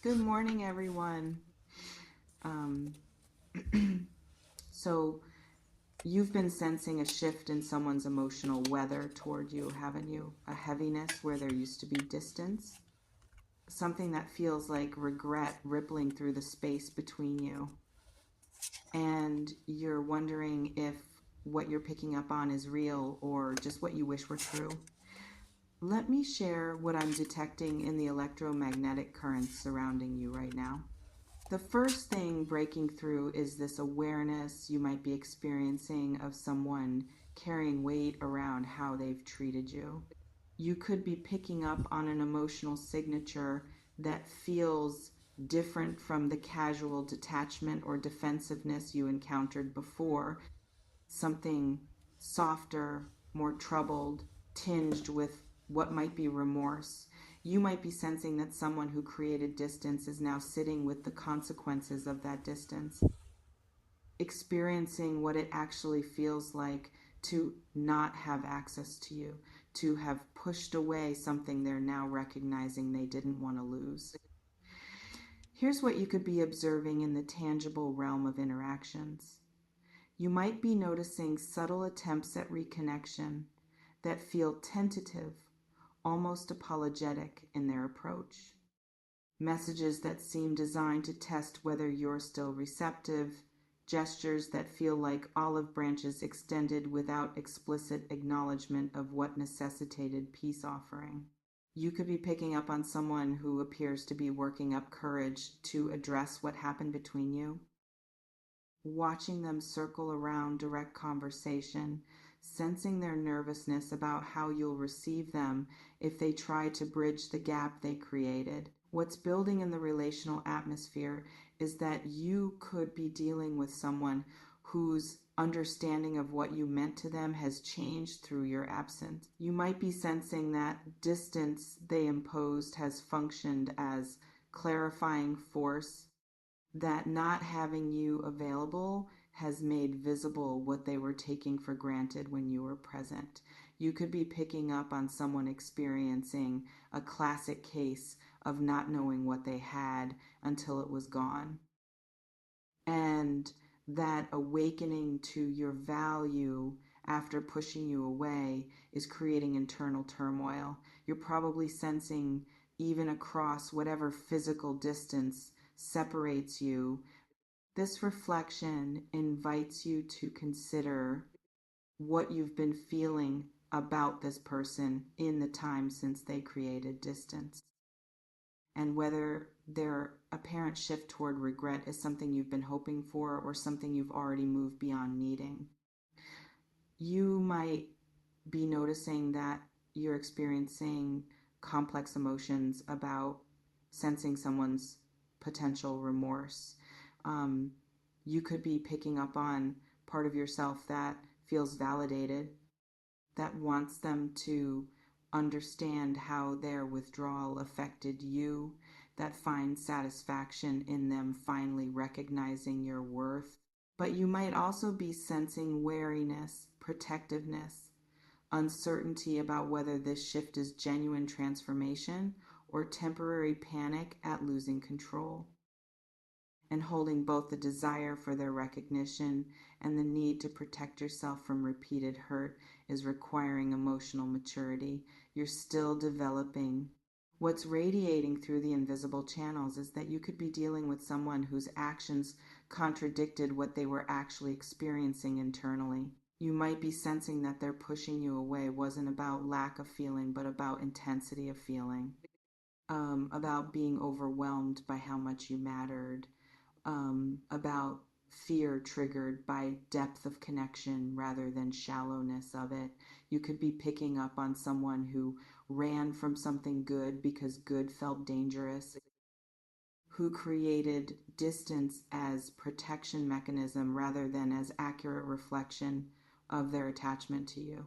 Good morning, everyone. Um, so, you've been sensing a shift in someone's emotional weather toward you, haven't you? A heaviness where there used to be distance. Something that feels like regret rippling through the space between you. And you're wondering if what you're picking up on is real or just what you wish were true. Let me share what I'm detecting in the electromagnetic currents surrounding you right now. The first thing breaking through is this awareness you might be experiencing of someone carrying weight around how they've treated you. You could be picking up on an emotional signature that feels different from the casual detachment or defensiveness you encountered before, something softer, more troubled, tinged with what might be remorse. You might be sensing that someone who created distance is now sitting with the consequences of that distance, experiencing what it actually feels like to not have access to you, to have pushed away something they're now recognizing they didn't want to lose. Here's what you could be observing in the tangible realm of interactions. You might be noticing subtle attempts at reconnection that feel tentative, almost apologetic in their approach. Messages that seem designed to test whether you're still receptive, gestures that feel like olive branches extended without explicit acknowledgement of what necessitated peace offering. You could be picking up on someone who appears to be working up courage to address what happened between you, watching them circle around direct conversation, sensing their nervousness about how you'll receive them if they try to bridge the gap they created. What's building in the relational atmosphere is that you could be dealing with someone whose understanding of what you meant to them has changed through your absence. You might be sensing that distance they imposed has functioned as clarifying force, that not having you available has made visible what they were taking for granted when you were present. You could be picking up on someone experiencing a classic case of not knowing what they had until it was gone. And that awakening to your value after pushing you away is creating internal turmoil. You're probably sensing, even across whatever physical distance separates you, this reflection invites you to consider what you've been feeling about this person in the time since they created distance, and whether their apparent shift toward regret is something you've been hoping for or something you've already moved beyond needing. You might be noticing that you're experiencing complex emotions about sensing someone's potential remorse. Um, you could be picking up on part of yourself that feels validated, that wants them to understand how their withdrawal affected you, that finds satisfaction in them finally recognizing your worth. But you might also be sensing wariness, protectiveness, uncertainty about whether this shift is genuine transformation or temporary panic at losing control, and holding both the desire for their recognition and the need to protect yourself from repeated hurt is requiring emotional maturity. You're still developing. What's radiating through the invisible channels is that you could be dealing with someone whose actions contradicted what they were actually experiencing internally. You might be sensing that their pushing you away wasn't about lack of feeling, but about intensity of feeling, about being overwhelmed by how much you mattered, about fear triggered by depth of connection rather than shallowness of it. You could be picking up on someone who ran from something good because good felt dangerous, who created distance as protection mechanism rather than as accurate reflection of their attachment to you.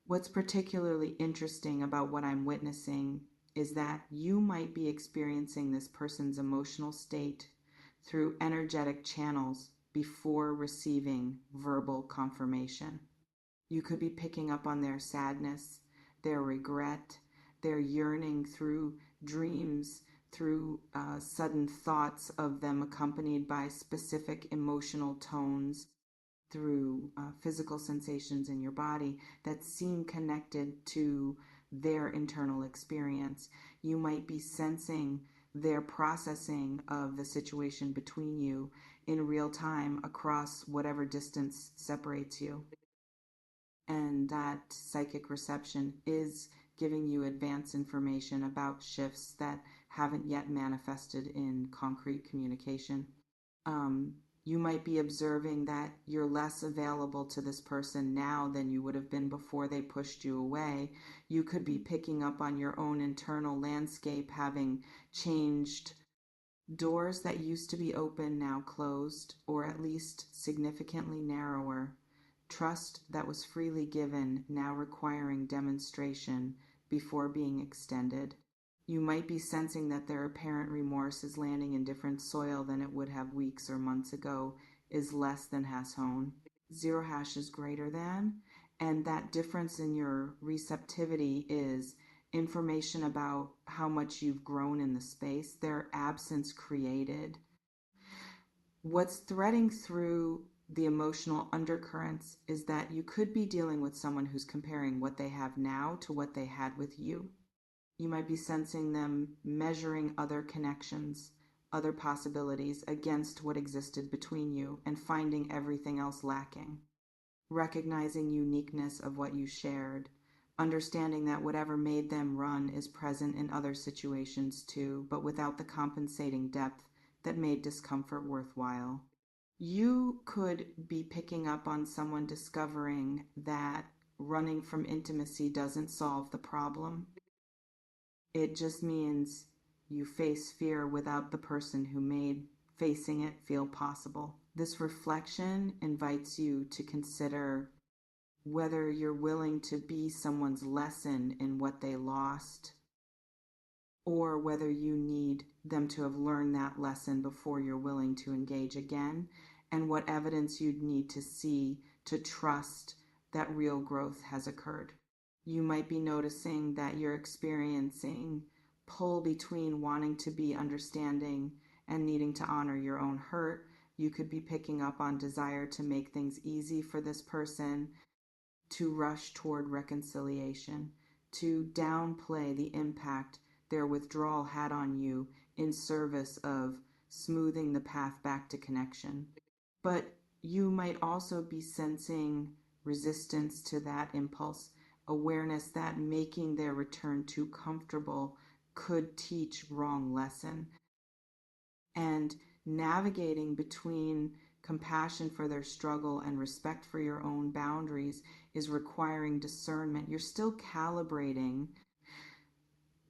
What's particularly interesting about what I'm witnessing is that you might be experiencing this person's emotional state through energetic channels before receiving verbal confirmation. You could be picking up on their sadness, their regret, their yearning through dreams, through sudden thoughts of them accompanied by specific emotional tones, through physical sensations in your body that seem connected to their internal experience. You might be sensing their processing of the situation between you in real time across whatever distance separates you. And that psychic reception is giving you advance information about shifts that haven't yet manifested in concrete communication. Um, you might be observing that you're less available to this person now than you would have been before they pushed you away. You could be picking up on your own internal landscape having changed. Doors that used to be open now closed, or at least significantly narrower. Trust that was freely given now requiring demonstration before being extended. You might be sensing that their apparent remorse is landing in different soil than it would have weeks or months ago, is less than has hone. Zero hash is greater than, and that difference in your receptivity is information about how much you've grown in the space, their absence created. What's threading through the emotional undercurrents is that you could be dealing with someone who's comparing what they have now to what they had with you. You might be sensing them measuring other connections, other possibilities against what existed between you and finding everything else lacking. Recognizing uniqueness of what you shared, understanding that whatever made them run is present in other situations too, but without the compensating depth that made discomfort worthwhile. You could be picking up on someone discovering that running from intimacy doesn't solve the problem. It just means you face fear without the person who made facing it feel possible. This reflection invites you to consider whether you're willing to be someone's lesson in what they lost, or whether you need them to have learned that lesson before you're willing to engage again, and what evidence you'd need to see to trust that real growth has occurred. You might be noticing that you're experiencing pull between wanting to be understanding and needing to honor your own hurt. You could be picking up on desire to make things easy for this person, to rush toward reconciliation, to downplay the impact their withdrawal had on you in service of smoothing the path back to connection. But you might also be sensing resistance to that impulse, awareness that making their return too comfortable could teach wrong lesson, and navigating between compassion for their struggle and respect for your own boundaries is requiring discernment. You're still calibrating.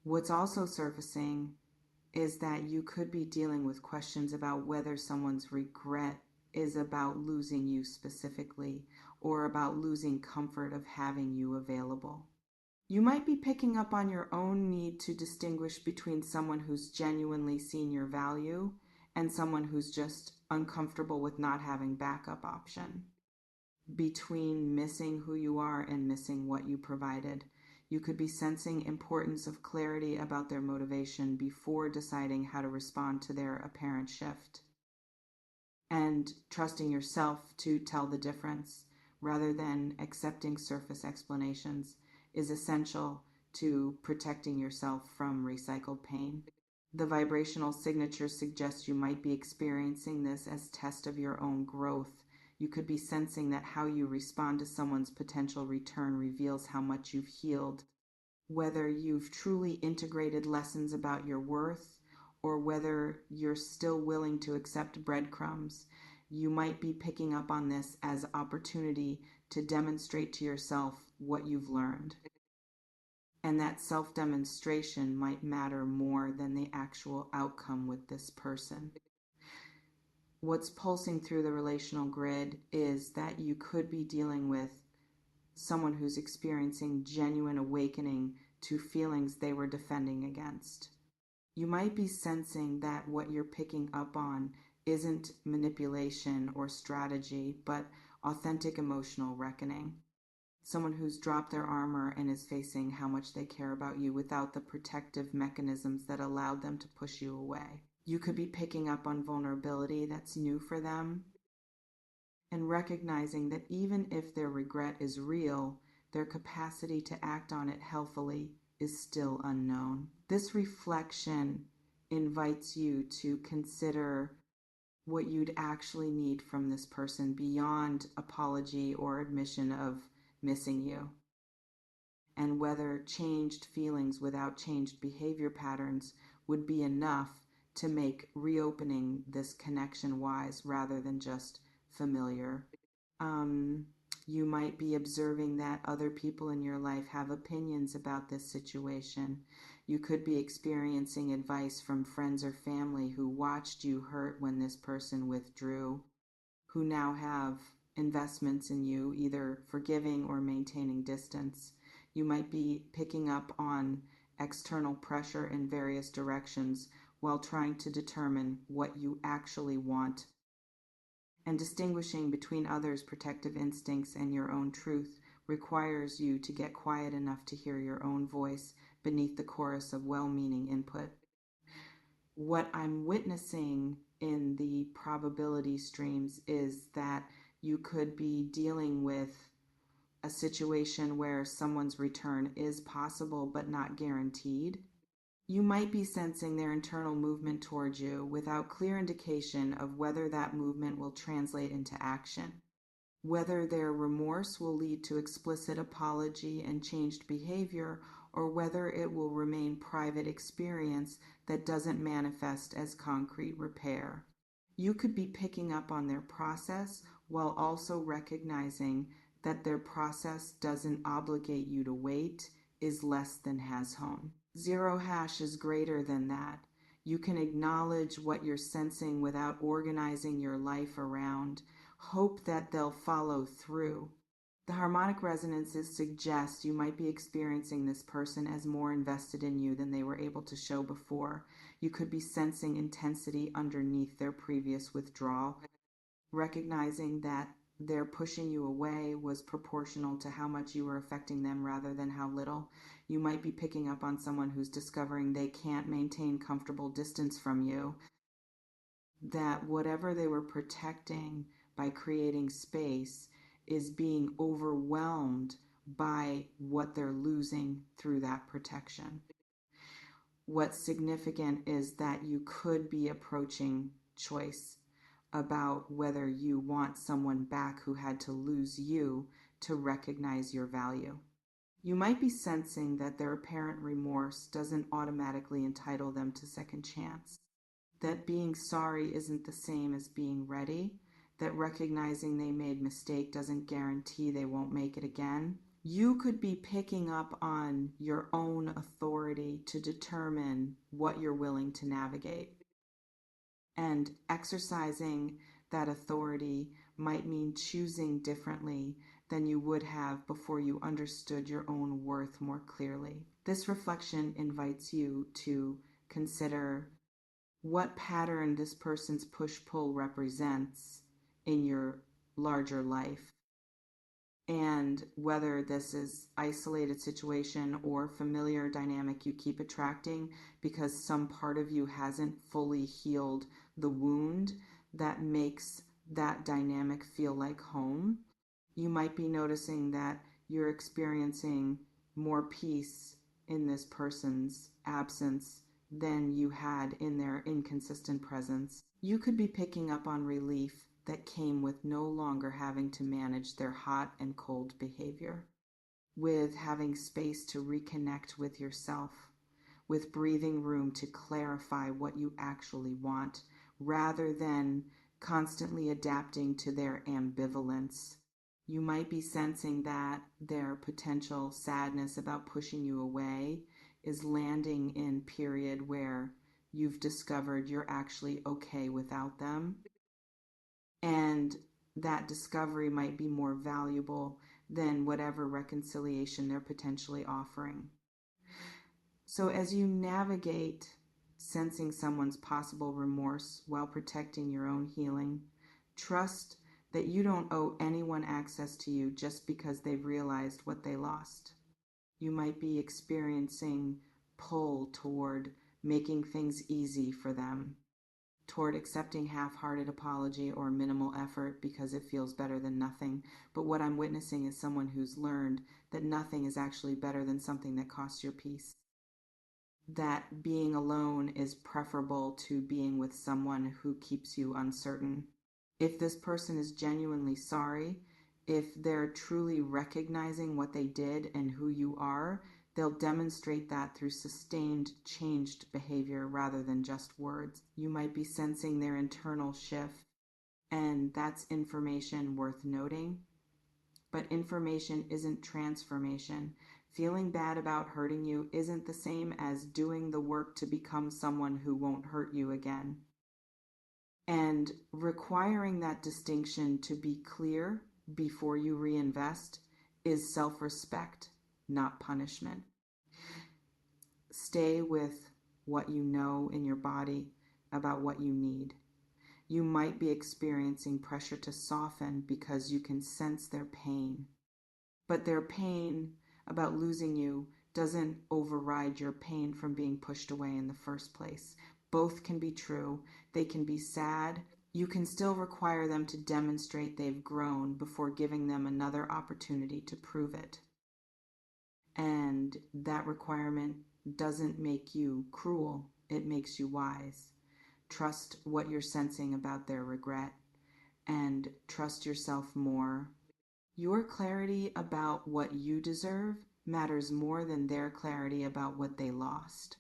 What's also surfacing is that you could be dealing with questions about whether someone's regret is about losing you specifically or about losing comfort of having you available. You might be picking up on your own need to distinguish between someone who's genuinely seen your value and someone who's just uncomfortable with not having backup option. Between missing who you are and missing what you provided. You could be sensing importance of clarity about their motivation before deciding how to respond to their apparent shift. And trusting yourself to tell the difference rather than accepting surface explanations is essential to protecting yourself from recycled pain. The vibrational signature suggests you might be experiencing this as test of your own growth. You could be sensing that how you respond to someone's potential return reveals how much you've healed, whether you've truly integrated lessons about your worth or whether you're still willing to accept breadcrumbs. You might be picking up on this as opportunity to demonstrate to yourself what you've learned. And that self-demonstration might matter more than the actual outcome with this person. What's pulsing through the relational grid is that you could be dealing with someone who's experiencing genuine awakening to feelings they were defending against. You might be sensing that what you're picking up on isn't manipulation or strategy, but authentic emotional reckoning. someone who's dropped their armor and is facing how much they care about you without the protective mechanisms that allowed them to push you away. You could be picking up on vulnerability that's new for them and recognizing that even if their regret is real, their capacity to act on it healthily is still unknown. This reflection invites you to consider what you'd actually need from this person beyond apology or admission of missing you, and whether changed feelings without changed behavior patterns would be enough to make reopening this connection wise rather than just familiar. Um, you might be observing that other people in your life have opinions about this situation. You could be experiencing advice from friends or family who watched you hurt when this person withdrew, who now have investments in you, either forgiving or maintaining distance. You might be picking up on external pressure in various directions while trying to determine what you actually want, and distinguishing between others' protective instincts and your own truth requires you to get quiet enough to hear your own voice beneath the chorus of well-meaning input. What I'm witnessing in the probability streams is that you could be dealing with a situation where someone's return is possible but not guaranteed. You might be sensing their internal movement towards you without clear indication of whether that movement will translate into action, whether their remorse will lead to explicit apology and changed behavior, or whether it will remain private experience that doesn't manifest as concrete repair. You could be picking up on their process while also recognizing that their process doesn't obligate you to wait, is less than has home. Zero hash is greater than that. You can acknowledge what you're sensing without organizing your life around. Hope that they'll follow through. The harmonic resonances suggest you might be experiencing this person as more invested in you than they were able to show before. You could be sensing intensity underneath their previous withdrawal, recognizing that their pushing you away was proportional to how much you were affecting them rather than how little. You might be picking up on someone who's discovering they can't maintain comfortable distance from you, that whatever they were protecting by creating space is being overwhelmed by what they're losing through that protection. What's significant is that you could be approaching choice about whether you want someone back who had to lose you to recognize your value. You might be sensing that their apparent remorse doesn't automatically entitle them to second chance, that being sorry isn't the same as being ready, that recognizing they made mistake doesn't guarantee they won't make it again. You could be picking up on your own authority to determine what you're willing to navigate. And exercising that authority might mean choosing differently than you would have before you understood your own worth more clearly. This reflection invites you to consider what pattern this person's push-pull represents in your larger life, and whether this is isolated situation or familiar dynamic you keep attracting because some part of you hasn't fully healed the wound that makes that dynamic feel like home. You might be noticing that you're experiencing more peace in this person's absence than you had in their inconsistent presence. You could be picking up on relief that came with no longer having to manage their hot and cold behavior, with having space to reconnect with yourself, with breathing room to clarify what you actually want, rather than constantly adapting to their ambivalence. You might be sensing that their potential sadness about pushing you away is landing in period where you've discovered you're actually okay without them, and that discovery might be more valuable than whatever reconciliation they're potentially offering. So as you navigate sensing someone's possible remorse while protecting your own healing, trust that you don't owe anyone access to you just because they've realized what they lost. You might be experiencing pull toward making things easy for them, toward accepting half-hearted apology or minimal effort because it feels better than nothing. But what I'm witnessing is someone who's learned that nothing is actually better than something that costs your peace. That being alone is preferable to being with someone who keeps you uncertain. If this person is genuinely sorry, if they're truly recognizing what they did and who you are, they'll demonstrate that through sustained, changed behavior rather than just words. You might be sensing their internal shift, and that's information worth noting. But information isn't transformation. Feeling bad about hurting you isn't the same as doing the work to become someone who won't hurt you again. And requiring that distinction to be clear before you reinvest is self-respect, not punishment. Stay with what you know in your body about what you need. You might be experiencing pressure to soften because you can sense their pain. But their pain about losing you doesn't override your pain from being pushed away in the first place. Both can be true. They can be sad. You can still require them to demonstrate they've grown before giving them another opportunity to prove it. And that requirement doesn't make you cruel. It makes you wise. Trust what you're sensing about their regret and trust yourself more. Your clarity about what you deserve matters more than their clarity about what they lost.